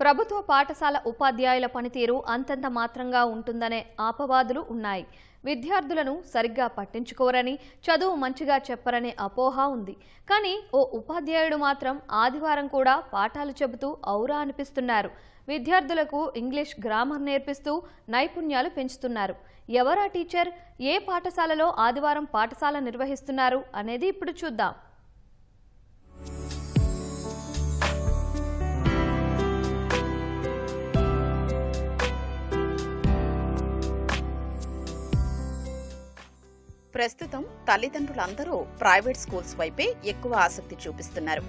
ప్రభుత్వ పాఠశాల ఉపాధ్యాయుల పనితీరు అంతంత మాత్రంగా ఉంటుందనే ఆపవాదులు ఉన్నాయి. విద్యార్థులను సరిగ్గా పట్టించుకోరని, చదువు మంచిగా చెప్పరనే అపోహ ఉంది. కానీ ఓ ఉపాధ్యాయుడు మాత్రం ఆదివారం కూడా పాఠాలు చెబుతూ ఔరా అనిపిస్తున్నారు. విద్యార్థులకు ఇంగ్లీష్ గ్రామర్ నేర్పిస్తూ నైపుణ్యాలు పెంచుతున్నారు. ఎవరా టీచర్? ఏ పాఠశాలలో ఆదివారం పాఠశాల నిర్వహిస్తున్నారు అనేది ఇప్పుడు చూద్దాం. ప్రస్తుతం తల్లిదండ్రులందరూ ప్రైవేట్ స్కూల్స్ వైపే ఎక్కువ ఆసక్తి చూపిస్తున్నారు.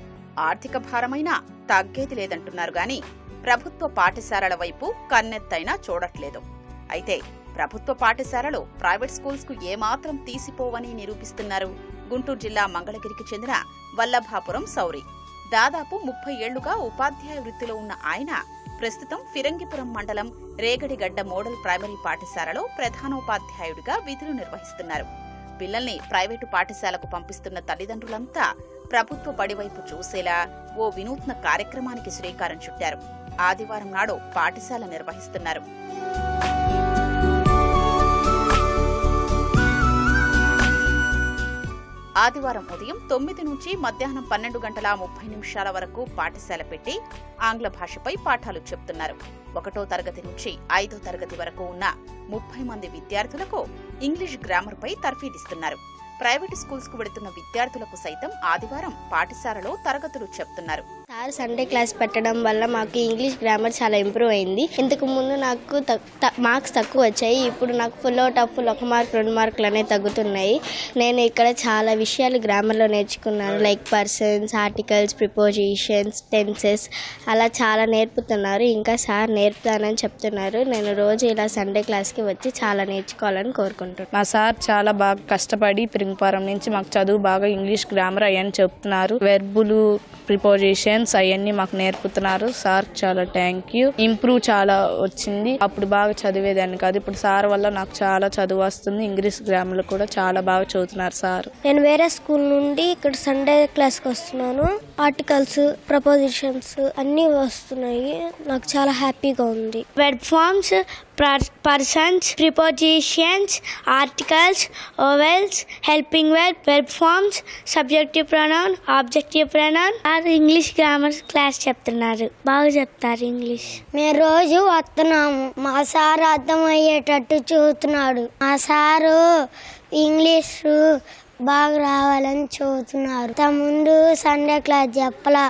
ఆర్థిక భారమైనా తగ్గేది లేదంటున్నారు గాని ప్రభుత్వ పాఠశాలల వైపు కన్నెత్తైనా చూడట్లేదు. అయితే ప్రభుత్వ పాఠశాలలు ప్రైవేట్ స్కూల్స్ కు ఏమాత్రం తీసిపోవని నిరూపిస్తున్నారు గుంటూరు జిల్లా మంగళగిరికి చెందిన వల్లభాపురం సౌరి. దాదాపు 30 ఏళ్లుగా ఉపాధ్యాయ వృత్తిలో ఉన్న ఆయన ప్రస్తుతం ఫిరంగిపురం మండలం రేగడిగడ్డ మోడల్ ప్రైమరీ పాఠశాలలో ప్రధానోపాధ్యాయుడిగా విధులు నిర్వహిస్తున్నారు. పిల్లల్ని ప్రైవేటు పాఠశాలకు పంపిస్తున్న తల్లిదండ్రులంతా ప్రభుత్వ బడివైపు చూసేలా ఓ వినూత్న కార్యక్రమానికి శ్రీకారం చుట్టారు. ఆదివారం నాడు పాఠశాల నిర్వహిస్తున్నారు. ఆదివారం ఉదయం 9 నుంచి మధ్యాహ్నం 12 గంటల 30 నిమిషాల వరకు పాఠశాల పెట్టి ఆంగ్ల భాషపై పాఠాలు చెప్తున్నారు. 1వ తరగతి నుంచి 5వ తరగతి వరకు ఉన్న 30 మంది విద్యార్థులకు ఇంగ్లీష్ గ్రామర్ పై తర్ఫీదిస్తున్నారు. ప్రైవేట్ స్కూల్స్ కు వెళుతున్న విద్యార్థులకు సైతం ఆదివారం పాఠశాలలో తరగతులు చెప్తున్నారు. సార్ సండే క్లాస్ పెట్టడం వల్ల మాకు ఇంగ్లీష్ గ్రామర్ చాలా ఇంప్రూవ్ అయింది. ఇంతకు ముందు నాకు మార్క్స్ తక్కువ వచ్చాయి. ఇప్పుడు నాకు full out of full 1 mark 2 మార్కులు అనేవి తగ్గుతున్నాయి. నేను ఇక్కడ చాలా విషయాలు గ్రామర్లో నేర్చుకున్నాను. Like persons, articles, prepositions, tenses అలా చాలా నేర్పుతున్నారు. ఇంకా సార్ నేర్పుతానని చెప్తున్నారు. నేను రోజు ఇలా సండే క్లాస్కి వచ్చి చాలా నేర్చుకోవాలని కోరుకుంటున్నాను. మా సార్ చాలా బాగా కష్టపడి ఫిరంగిపురం నుంచి మాకు చదువు బాగా ఇంగ్లీష్ గ్రామర్ అవన్నీ చెప్తున్నారు. వెర్బులు, ప్రిపోజిషన్స్ అవన్నీ మాకు నేర్పుతున్నారు. సార్ చాలా థ్యాంక్ యూ. ఇంప్రూవ్ చాలా వచ్చింది. అప్పుడు బాగా చదివేదాన్ని కాదు. ఇప్పుడు సార్ వల్ల నాకు చాలా చదువు వస్తుంది. ఇంగ్లీష్ గ్రామర్ కూడా చాలా బాగా చదువుతున్నారు సార్. నేను వేరే స్కూల్ నుండి ఇక్కడ సండే క్లాస్కి వస్తున్నాను. ఆర్టికల్స్, ప్రపోజిషన్స్ అన్నీ వస్తున్నాయి. నాకు చాలా హ్యాపీగా ఉంది. Verb forms, persons, prepositions, articles, vowels, helping verb, verb forms, subjective pronoun, objective pronoun और इंग्लिश ग्रामर क्लास చెప్తున్నారు. బాగా చెప్తారు ఇంగ్లీష్. మేము రోజు వస్తున్నాము. మా సార్ అర్థమయ్యేటట్టు చూస్తున్నాడు. మా సారు ఇంగ్లీష్ బాగా రావాలని చూస్తున్నారు. ముందు సండే క్లాస్ చెప్పలా,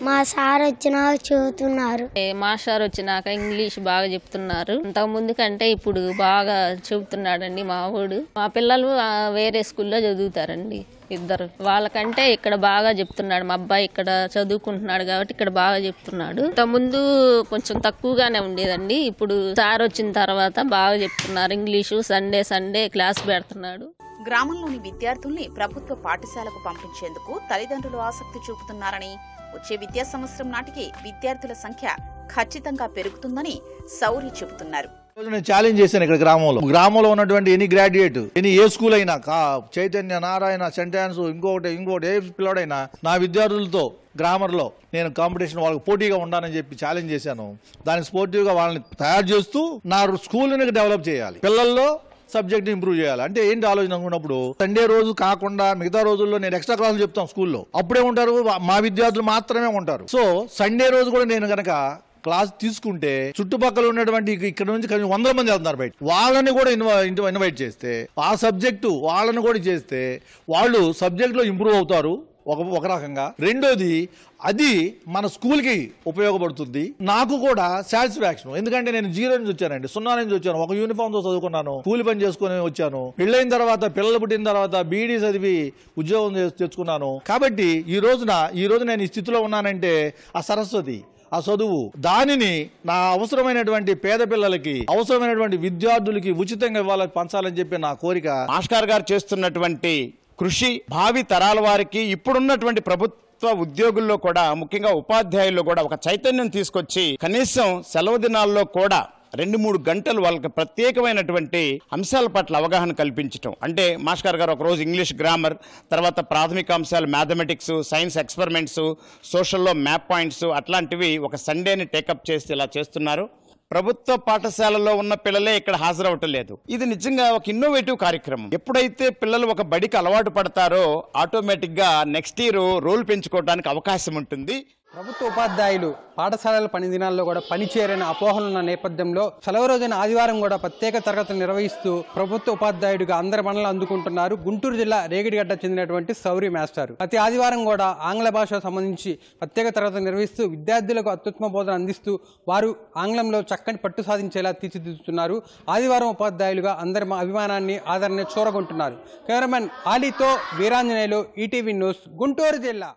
మా సార్ వచ్చినాక చూస్తున్నారు. మా సార్ వచ్చినాక ఇంగ్లీష్ బాగా చెప్తున్నారు. ఇంతకు ముందు కంటే ఇప్పుడు బాగా చెబుతున్నాడండి మా ఊడు. మా పిల్లలు వేరే స్కూల్లో చదువుతారండి ఇద్దరు. వాళ్ళకంటే ఇక్కడ బాగా చెప్తున్నాడు. మా అబ్బాయి ఇక్కడ చదువుకుంటున్నాడు కాబట్టి ఇక్కడ బాగా చెప్తున్నాడు. ఇంతకుముందు కొంచెం తక్కువగానే ఉండేదండి. ఇప్పుడు సార్ వచ్చిన తర్వాత బాగా చెప్తున్నారు ఇంగ్లీషు. సండే క్లాస్ పెడుతున్నాడు. గ్రామంలోని విద్యార్థుల్ని ప్రభుత్వ పాఠశాలకు పంపించేందుకు తల్లిదండ్రులు ఆసక్తి చూపుతున్నారని, వచ్చే విద్యా సంవత్సరం నాటికి విద్యార్థుల సంఖ్య ఖచ్చితంగా పెరుగుతుందని సౌరి చెబుతున్నారు. నేను ఛాలెంజ్ చేశాను ఇక్కడ గ్రామంలో ఉన్నటువంటి ఎనీ గ్రాడ్యుయేట్, ఏ స్కూల్ అయినా, చైతన్య, నారాయణ, సెంటాన్స్, ఇంకోటి ఏ పిల్లడైనా నా విద్యార్థులతో గ్రామర్ లో నేను కాంపిటీషన్ వాళ్ళకి పోటీగా ఉండాలని చెప్పి ఛాలెంజ్ చేశాను. దానికి స్పోర్టివ్ గా వాళ్ళని తయారు చేస్తూ నా స్కూల్ డెవలప్ చేయాలి. పిల్లల్లో సబ్జెక్ట్ ఇంప్రూవ్ చేయాలి. అంటే ఏంటి ఆలోచన అనుకున్నప్పుడు సండే రోజు కాకుండా మిగతా రోజుల్లో నేను ఎక్స్ట్రా క్లాసులు చెప్తాను స్కూల్లో. అప్పుడే ఉంటారు మా విద్యార్థులు మాత్రమే ఉంటారు. సో సండే రోజు కూడా నేను గనక క్లాస్ తీసుకుంటే చుట్టుపక్కల ఉన్నటువంటి ఇక్కడ నుంచి 100 మంది వెళ్తున్నారు బయట. వాళ్ళని కూడా ఇన్వైట్ చేస్తే, ఆ సబ్జెక్టు వాళ్ళని కూడా చేస్తే వాళ్ళు సబ్జెక్ట్ లో ఇంప్రూవ్ అవుతారు ఒక రకంగా. రెండోది అది మన స్కూల్ కి ఉపయోగపడుతుంది. నాకు కూడా సాటిస్ఫాక్షన్. ఎందుకంటే నేను 0 నుంచి వచ్చానండి, 0 నుంచి వచ్చాను. ఒక యూనిఫామ్ తో చదువుకున్నాను, కూలి పని చేసుకుని వచ్చాను. పెళ్ళైన తర్వాత, పిల్లలు పుట్టిన తర్వాత బీఈడీ చదివి ఉద్యోగం తెచ్చుకున్నాను. కాబట్టి ఈ రోజు నేను ఈ స్థితిలో ఉన్నానంటే ఆ సరస్వతి, ఆ చదువు, దానిని నా అవసరమైనటువంటి పేద పిల్లలకి, అవసరమైనటువంటి విద్యార్థులకి ఉచితంగా ఇవ్వాలని పంచాలని చెప్పి నా కోరిక. మాస్టర్ గారు చేస్తున్నటువంటి కృషి భావి తరాల వారికి, ఇప్పుడున్నటువంటి ప్రభుత్వ ఉద్యోగుల్లో కూడా, ముఖ్యంగా ఉపాధ్యాయుల్లో కూడా ఒక చైతన్యం తీసుకొచ్చి కనీసం సెలవు దినాల్లో కూడా 2-3 గంటలు వాళ్ళకి ప్రత్యేకమైనటువంటి అంశాల పట్ల అవగాహన కల్పించడం. అంటే మాస్టర్ గారు ఒకరోజు ఇంగ్లీష్ గ్రామర్, తర్వాత ప్రాథమిక అంశాలు మ్యాథమెటిక్స్, సైన్స్ ఎక్స్పెరిమెంట్స్, సోషల్లో మ్యాప్ పాయింట్స్ అట్లాంటివి ఒక సండేని టేకప్ చేసి ఇలా చేస్తున్నారు. ప్రభుత్వ పాఠశాలలో ఉన్న పిల్లలే ఇక్కడ హాజరవటం లేదు. ఇది నిజంగా ఒక ఇన్నోవేటివ్ కార్యక్రమం. ఎప్పుడైతే పిల్లలు ఒక బడికి అలవాటు పడతారో ఆటోమేటిక్గా నెక్స్ట్ ఇయర్ రోల్ పెంచుకోవడానికి అవకాశం ఉంటుంది. ప్రభుత్వ ఉపాధ్యాయులు పాఠశాలల పని దినాల్లో కూడా పనిచేరని అపోహలున్న నేపథ్యంలో సెలవు రోజైన ఆదివారం కూడా ప్రత్యేక తరగతులు నిర్వహిస్తూ ప్రభుత్వ ఉపాధ్యాయుడిగా అందరి మనల్ని అందుకుంటున్నారు గుంటూరు జిల్లా రేగిడిగడ్డ చెందినటువంటి సౌరి మాస్టర్. ప్రతి ఆదివారం కూడా ఆంగ్ల భాషకు సంబంధించి ప్రత్యేక తరగతులు నిర్వహిస్తూ విద్యార్థులకు అత్యుత్తమ బోధన అందిస్తూ వారు ఆంగ్లంలో చక్కని పట్టు సాధించేలా తీర్చిదిద్దుతున్నారు. ఆదివారం ఉపాధ్యాయులుగా అందరి అభిమానాన్ని ఆదరణ చూరగొంటున్నారు. కెమెరామెన్ ఆలీతో వీరాంజనేయులు, ఈటీవీ న్యూస్, గుంటూరు జిల్లా.